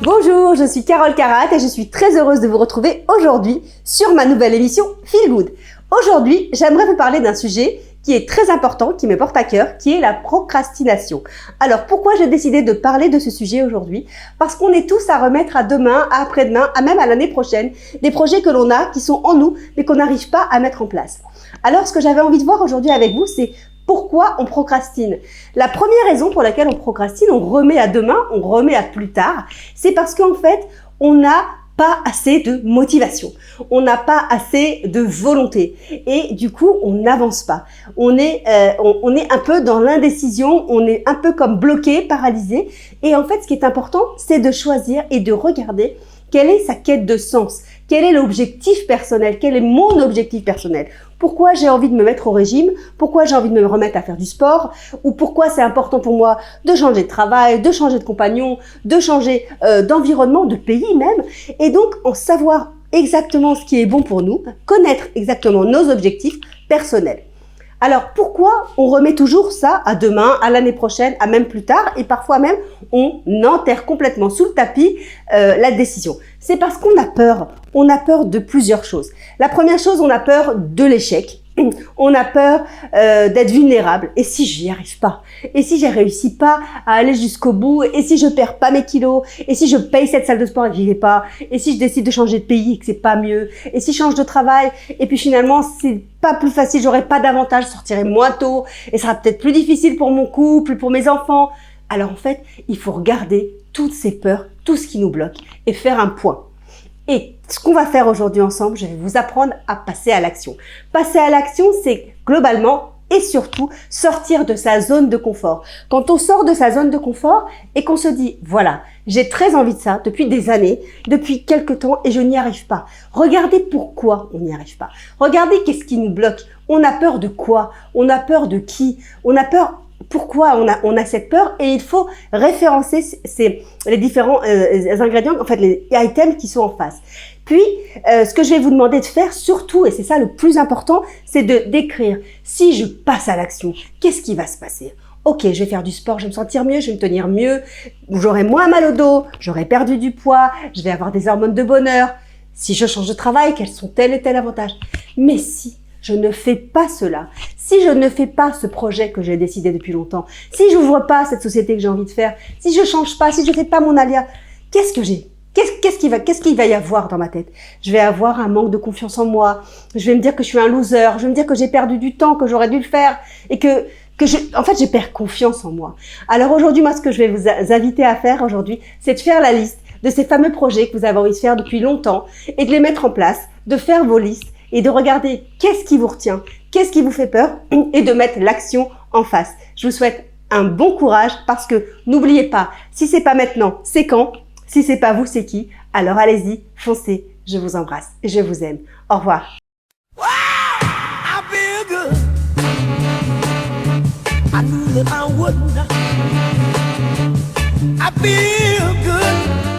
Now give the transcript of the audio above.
Bonjour, je suis Carole Carat et je suis très heureuse de vous retrouver aujourd'hui sur ma nouvelle émission Feel Good. Aujourd'hui, j'aimerais vous parler d'un sujet qui est très important, qui me porte à cœur, qui est la procrastination. Alors, pourquoi j'ai décidé de parler de ce sujet aujourd'hui? Parce qu'on est tous à remettre à demain, à après-demain, à même à l'année prochaine, des projets que l'on a, qui sont en nous, mais qu'on n'arrive pas à mettre en place. Alors, ce que j'avais envie de voir aujourd'hui avec vous, c'est pourquoi on procrastine. La première raison pour laquelle on procrastine, on remet à demain, on remet à plus tard, c'est parce qu'en fait, on n'a pas assez de motivation, on n'a pas assez de volonté et du coup on n'avance pas. On est un peu dans l'indécision, on est un peu comme bloqué, paralysé. Et en fait, ce qui est important, c'est de choisir et de regarder quelle est sa quête de sens, quel est l'objectif personnel, quel est mon objectif personnel. Pourquoi j'ai envie de me mettre au régime? Pourquoi j'ai envie de me remettre à faire du sport? Ou pourquoi c'est important pour moi de changer de travail, de changer de compagnon, de changer d'environnement, de pays même? Et donc, en savoir exactement ce qui est bon pour nous, connaître exactement nos objectifs personnels. Alors, pourquoi on remet toujours ça à demain, à l'année prochaine, à même plus tard, et parfois même on enterre complètement sous le tapis la décision? C'est parce qu'on a peur. On a peur de plusieurs choses. La première chose, on a peur de l'échec. On a peur d'être vulnérable. Et si j'y arrive pas? Et si je réussis pas à aller jusqu'au bout? Et si je perds pas mes kilos? Et si je paye cette salle de sport et que j'y vais pas? Et si je décide de changer de pays et que c'est pas mieux? Et si je change de travail et puis finalement c'est pas plus facile, j'aurai pas d'avantage, je sortirai moins tôt et ça sera peut-être plus difficile pour mon couple, pour mes enfants? Alors en fait, il faut regarder toutes ces peurs, tout ce qui nous bloque et faire un point. Et ce qu'on va faire aujourd'hui ensemble, je vais vous apprendre à passer à l'action. Passer à l'action, c'est globalement et surtout sortir de sa zone de confort. Quand on sort de sa zone de confort et qu'on se dit, voilà, j'ai très envie de ça depuis des années, depuis quelques temps et je n'y arrive pas. Regardez pourquoi on n'y arrive pas. Regardez qu'est-ce qui nous bloque. On a peur de quoi? On a peur de qui? On a peur. Pourquoi on a cette peur? Et il faut référencer les différents ingrédients, en fait les items qui sont en face. Puis, ce que je vais vous demander de faire surtout, et c'est ça le plus important, c'est de décrire. Si je passe à l'action, qu'est-ce qui va se passer? Ok, je vais faire du sport, je vais me sentir mieux, je vais me tenir mieux, j'aurai moins mal au dos, j'aurai perdu du poids, je vais avoir des hormones de bonheur. Si je change de travail, quels sont tel et tel avantage? Mais si je ne fais pas cela, si je ne fais pas ce projet que j'ai décidé depuis longtemps, si je n'ouvre pas cette société que j'ai envie de faire, si je change pas, si je ne fais pas mon alia, qu'est-ce que j'ai? Qu'est-ce qu'il va y avoir dans ma tête? Je vais avoir un manque de confiance en moi. Je vais me dire que je suis un loser. Je vais me dire que j'ai perdu du temps, que j'aurais dû le faire et en fait, je perds confiance en moi. Alors aujourd'hui, moi, ce que je vais vous inviter à faire aujourd'hui, c'est de faire la liste de ces fameux projets que vous avez envie de faire depuis longtemps et de les mettre en place, de faire vos listes et de regarder qu'est-ce qui vous retient, qu'est-ce qui vous fait peur et de mettre l'action en face. Je vous souhaite un bon courage parce que n'oubliez pas, si c'est pas maintenant, c'est quand? Si c'est pas vous, c'est qui? Alors allez-y, foncez. Je vous embrasse et je vous aime. Au revoir. I feel good.